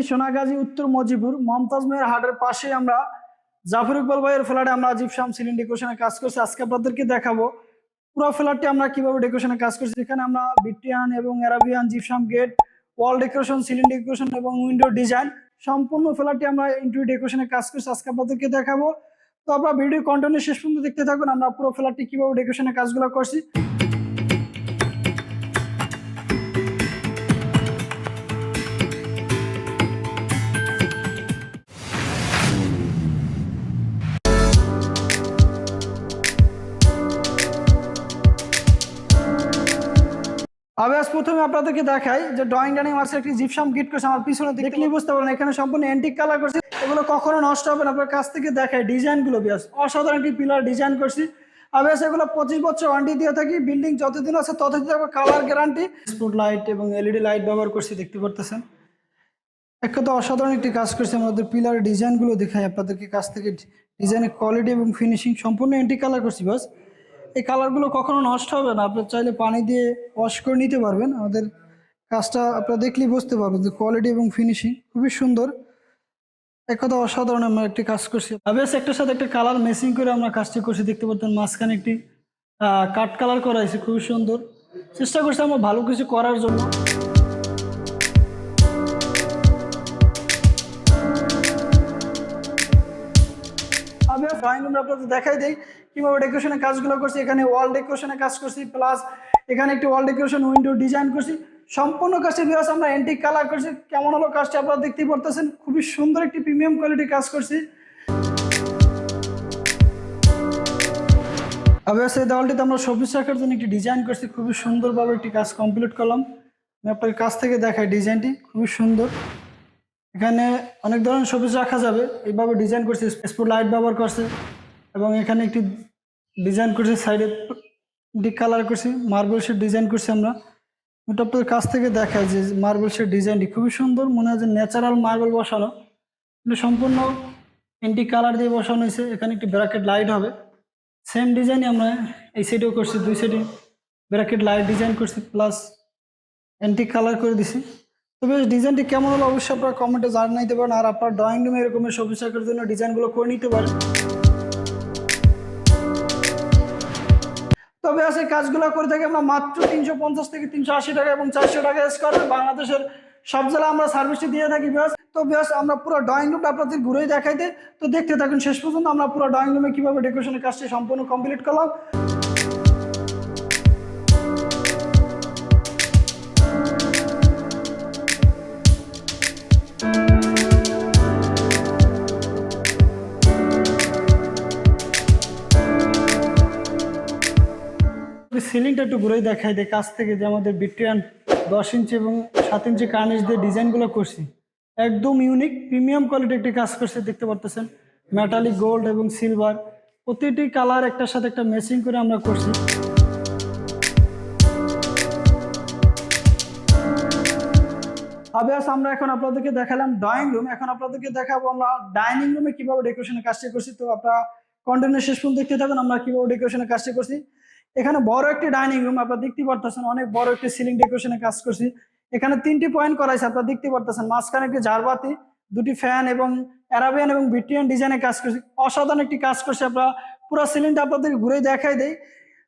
সোনাগাজী উত্তর মজিপুর মমতাজ মেয়ের হাটের পাশে আমরা জাফর ইকবাল ভাইয়ের ফ্ল্যাটে আমরা জিপসাম সিলিং ডেকোরেশনের কাজ করছি। আজকে আপনাদেরকে দেখাবো পুরো ফ্ল্যাটটি আমরা কিভাবে ডেকোরেশনের কাজ করছি। এখানে আমরা ভিক্টোরিয়ান এবং Arabian gypsum gate, wall decoration, ceiling decoration এবং উইন্ডো ডিজাইন সম্পূর্ণ ফ্ল্যাটটি আমরা ইন্টেরিয়র ডেকোরেশনের কাজ করছি। আজকে আপনাদেরকে দেখাবো। তো আপনারা ভিডিও কন্টেন্ট শেষ পর্যন্ত দেখতে থাকুন, আমরা পুরো ফ্ল্যাটটি কিভাবে ডেকোরেশনের কাজগুলো করছি। আমি আজ প্রথমে আপনাদেরকে দেখাই যে ড্রয়িং ডাইনিং মার্সের একটি জিপসাম গিট করছে। আমার পিছনে দেখলেই বুঝতে পারেন এখানে সম্পূর্ণ অ্যান্টিক কালার করছে। এগুলো কখনো নষ্ট হবে না। আপনার কাছ থেকে দেখাই ডিজাইনগুলো বেশ অসাধারণ একটি পিলার ডিজাইন করছি। আমি এগুলো 25 বছর ওয়ারেন্টি দিয়ে থাকি। বিল্ডিং যতদিন আছে ততদিন থাকবে কালার গ্যারান্টি। স্পট লাইট এবং এলইডি লাইট ব্যবহার করছি, দেখতে পারতেছেন। এক কথা অসাধারণ একটি কাজ করছে। আমাদের পিলার ডিজাইনগুলো দেখাই আপনাদেরকে কাছ থেকে। ডিজাইনের কোয়ালিটি এবং ফিনিশিং সম্পূর্ণ অ্যান্টিক কালার করছি বাস। এই কালারগুলো কখনো নষ্ট হবে না। আপনার চাইলে পানি দিয়ে ওয়াশ করে নিতে পারবেন। আমাদের কাজটা আপনারা দেখলেই বুঝতে পারবেন যে কোয়ালিটি এবং ফিনিশিং খুবই সুন্দর। এক কথা অসাধারণ আমরা একটি কাজ করছি। বেশ একটার সাথে একটা কালার মেসিং করে আমরা কাজটি করছি, দেখতে পাচ্ছেন। মাঝখানে একটি কাট কালার করা হয়েছে, খুবই সুন্দর। চেষ্টা করছি আমরা ভালো কিছু করার জন্য। আমি ড্রয়িং রুমে আপনাদের দেখাই দিই কিভাবে ডেকোরেশনের কাজগুলো করছি। এখানে ওয়াল ডেকোরেশনের কাজ করছি, প্লাস এখানে একটি ওয়াল ডেকোরেশন উইন্ডো ডিজাইন করছি। সম্পূর্ণ কাজটি বিকজ আমরা অ্যান্টিক কালার করছি। কেমন হলো কাজটা আপনারা দেখতেই পারতেছেন। খুবই সুন্দর একটি প্রিমিয়াম কোয়ালিটির কাজ করছি। অবশ্যই এই দেওয়ালটিতে আমরা সবুজ রাখার জন্য একটি ডিজাইন করছি। খুবই সুন্দরভাবে একটি কাজ কমপ্লিট করলাম। আমি আপনাদের কাছ থেকে দেখাই ডিজাইনটি খুবই সুন্দর। এখানে অনেক ধরনের সবুজ রাখা যাবে, এইভাবে ডিজাইন করছি। স্পট লাইট ব্যবহার করছে এবং এখানে একটি ডিজাইন করছি, সাইডে ডিক কালার করছি, মার্বেলসের ডিজাইন করছি আমরা। ওটা আপনাদের কাছ থেকে দেখায় যে মার্বেলসের ডিজাইনটি খুবই সুন্দর। মনে হয় যে ন্যাচারাল মার্বেল বসানো, কিন্তু সম্পূর্ণ এন্টিক কালার দিয়ে বসানো হয়েছে। এখানে একটি ব্র্যাকেট লাইট হবে, সেম ডিজাইনই আমরা এই সাইডেও করছি। দুই সাইডে ব্র্যাকেট লাইট ডিজাইন করছি, প্লাস এন্টিক কালার করে দিছি। তবে ডিজাইনটি কেমন হলো অবশ্যই আপনারা কমেন্টে জানাইতে পারেন। আর আপনার ড্রয়িং রুমে এরকমের সবুজ রাখার জন্য ডিজাইনগুলো করে নিতে পারেন। তবে আছে কাজগুলো করে থাকি আমরা মাত্র 350 থেকে 380 টাকা এবং 400 টাকা স্কোয়ার। বাংলাদেশের সব জেলায় আমরা সার্ভিসটি দিয়ে থাকি বেশ। তো বেশ আমরা পুরো ড্রয়িং রুমটা আপনাদের ঘুরেই দেখাইতে, তো দেখতে থাকুন শেষ পর্যন্ত। আমরা পুরো ড্রয়িং রুমে কীভাবে ডেকোরেশনের কাজটি সম্পূর্ণ কমপ্লিট করলাম। সিলিংটা একটু ঘুরেই দেখাই দেয় কাছ থেকে, যে আমাদের ভিক্টোরিয়ান 10 ইঞ্চি এবং 7 ইঞ্চি কার্নিশ দিয়ে ডিজাইনগুলো করছি। একদম ইউনিক প্রিমিয়াম কোয়ালিটি একটি কাজ করছে, দেখতে পারতেছেন। মেটালিক গোল্ড এবং সিলভার প্রতিটি কালার একটার সাথে একটা ম্যাচিং করে আমরা করছি। আবেস আমরা এখন আপনাদেরকে দেখালাম ড্রয়িং রুম। এখন আপনাদেরকে দেখাবো আমরা ডাইনিং রুমে কিভাবে ডেকোরেশনের কাজটি করছি। তো আপনারা কন্টেন্টের শেষ পর্যন্ত দেখতে থাকুন আমরা কিভাবে ডেকোরেশনের কাজটি করছি। এখানে বড় একটি ডাইনিং রুম আপনারা দেখতে পারতেছেন, অনেক বড় একটি সিলিং ডেকোরেশনের কাজ করছি। এখানে 3টি পয়েন্ট করা হয়েছে, আপনারা দেখতে পারতেছেন। মাঝখানে একটি ঝাড়বাতি, 2টি ফ্যান এবং অ্যারাবিয়ান এবং ভিক্টোরিয়ান ডিজাইনের কাজ করছি। অসাধারণ একটি কাজ করছে। আপনারা পুরো সিলিংটা আপনাদেরকে ঘুরে দেখাই দেয়।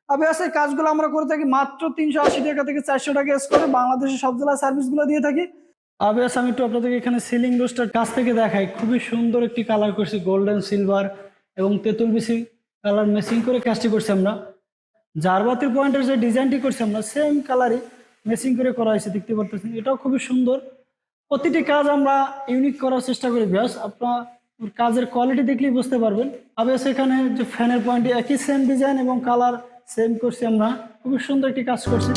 অবশ্যই এই কাজগুলো আমরা করে থাকি মাত্র 380 টাকা থেকে 400 টাকা স্কোয়ারে। বাংলাদেশের সব জেলায় সার্ভিসগুলো দিয়ে থাকি। অবশ্যই আমি একটু আপনাদেরকে এখানে সিলিং রোস্টার কাছ থেকে দেখাই। খুবই সুন্দর একটি কালার করছি, গোল্ডেন সিলভার এবং তেঁতুল বিসি কালার ম্যাচিং করে কাজটি করছি আমরা। ঝাড়বাতির পয়েন্টের যে ডিজাইনটি করছি আমরা সেম কালারই ম্যাচিং করে করা হয়েছে, দেখতে পারতেছেন। এটাও খুবই সুন্দর। প্রতিটি কাজ আমরা ইউনিক করার চেষ্টা করি ব্যাস। আপনার কাজের কোয়ালিটি দেখলেই বুঝতে পারবেন। অবশ্যই এখানে যে ফ্যানের পয়েন্টে একই সেম ডিজাইন এবং কালার সেম করছি আমরা। খুবই সুন্দর একটি কাজ করছি।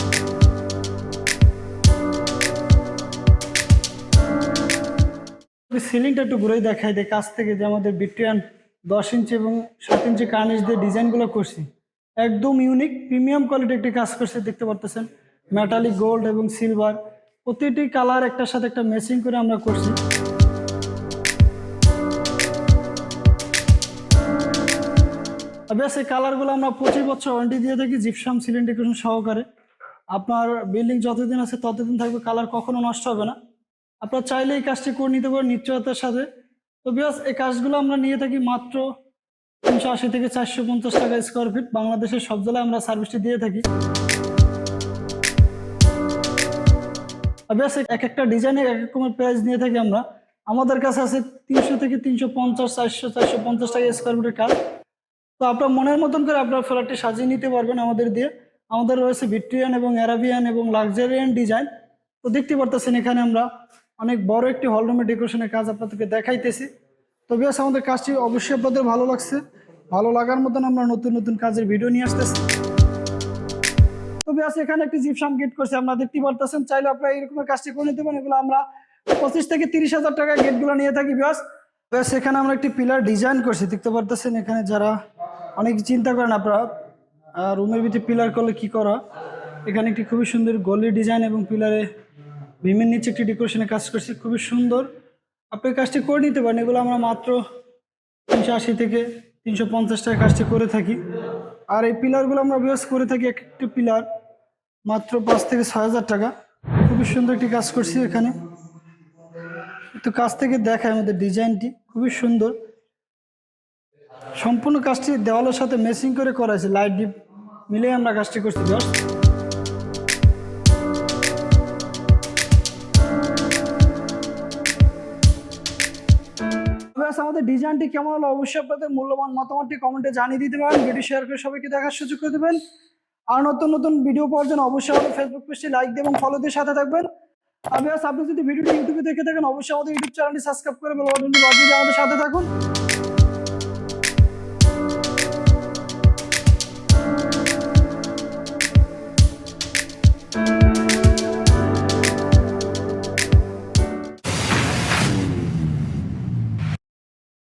সিলিংটা একটু ঘুরেই দেখাই দেয় কাছ থেকে, যে আমাদের ভিক্টোরিয়ান 10 ইঞ্চি এবং 7 ইঞ্চি কার্নিশ দিয়ে ডিজাইনগুলো করছি। একদম ইউনিক প্রিমিয়াম কোয়ালিটি একটি কাজ করছে, দেখতে পারতেছেন। মেটালিক গোল্ড এবং সিলভার প্রতিটি কালার একটার সাথে একটা ম্যাচিং করে আমরা করছি। বেশ এই কালারগুলো আমরা 25 বছর ওয়ারেন্টি দিয়ে থাকি জিপসাম সিলিং ডেকোরেশন সহকারে। আপনার বিল্ডিং যতদিন আছে ততদিন থাকবে, কালার কখনো নষ্ট হবে না। আপনারা চাইলে এই কাজটি করে নিতে পারেন নিশ্চয়তার সাথে। তো বিকজ এই কাজগুলো আমরা নিয়ে থাকি মাত্র 380 থেকে 450 টাকা স্কোয়ার ফিট। বাংলাদেশের সব জেলায় আমরা সার্ভিসটি দিয়ে থাকি। বিকজ এক একটা ডিজাইনের এক এক রকমের প্রাইস নিয়ে থাকি আমরা। আমাদের কাছে আছে 300 থেকে 350, 400, 450 টাকা স্কোয়ার ফিটের কাজ। তো আপনার মনের মতন করে আপনার ফ্ল্যাটটি সাজিয়ে নিতে পারবেন আমাদের দিয়ে। আমাদের রয়েছে ভিক্টোরিয়ান এবং অ্যারাবিয়ান এবং লাক্সারিয়ান ডিজাইন। তো দেখতে পারতেছেন এখানে আমরা অনেক বড় একটি হলরুমের ডেকোরেশনের কাজ আপনাদেরকে দেখাইতেছি। তো বিকজ আমাদের কাজটি অবশ্যই আপনাদের ভালো লাগছে। ভালো লাগার মতন আমরা নতুন নতুন কাজের ভিডিও নিয়ে আসতেছি। তো বিকজ এখানে একটি জিপসাম গেট করছে আমরা দেখতে পারতেছেন। চাইলে আপনারা এরকমের কাজটি করে নিতে পারেন। এগুলো আমরা 25 থেকে 30,000 টাকা গেটগুলো নিয়ে থাকি। বিকজ এখানে আমরা একটি পিলার ডিজাইন করছি দেখতে পারতেছেন। এখানে যারা অনেক চিন্তা করেন আপনারা রুমের ভিতরে পিলার করলে কি করা, এখানে একটি খুবই সুন্দর গলি ডিজাইন এবং পিলারে ভীমের নিচে একটি ডেকোরেশনের কাজ করছি, খুবই সুন্দর। আপনি কাজটি করে নিতে পারেন। এগুলো আমরা মাত্র 380 থেকে 350 টাকা কাজটি করে থাকি। আর এই পিলারগুলো আমরা বিকজ করে থাকি একটি পিলার মাত্র 5 থেকে 6,000 টাকা। খুবই সুন্দর একটি কাজ করছি এখানে। একটু কাছ থেকে দেখায় আমাদের ডিজাইনটি খুবই সুন্দর। সম্পূর্ণ কাজটি দেওয়ালের সাথে ম্যাচিং করে করা হয়েছে, লাইট ডিপ মিলে আমরা কাজটি করছি। আমাদের ডিজাইনটি কেমন হলো অবশ্যই আপনাদের মূল্যবান মতামতটি কমেন্টে জানিয়ে দিতে পারেন। ভিডিও শেয়ার করে সবাইকে দেখার সুযোগ করে দেবেন। আর নতুন নতুন ভিডিও পাওয়ার জন্য অবশ্যই আমাদের ফেসবুক পেজটি লাইক দিয়ে এবং ফলো দিয়ে সাথে থাকবেন। আর আপনি যদি ভিডিওটি ইউটিউবে দেখে থাকেন অবশ্যই আমাদের ইউটিউব চ্যানেলটি সাবস্ক্রাইব করে বেল বাটনটি বাজিয়ে আমাদের সাথে থাকুন।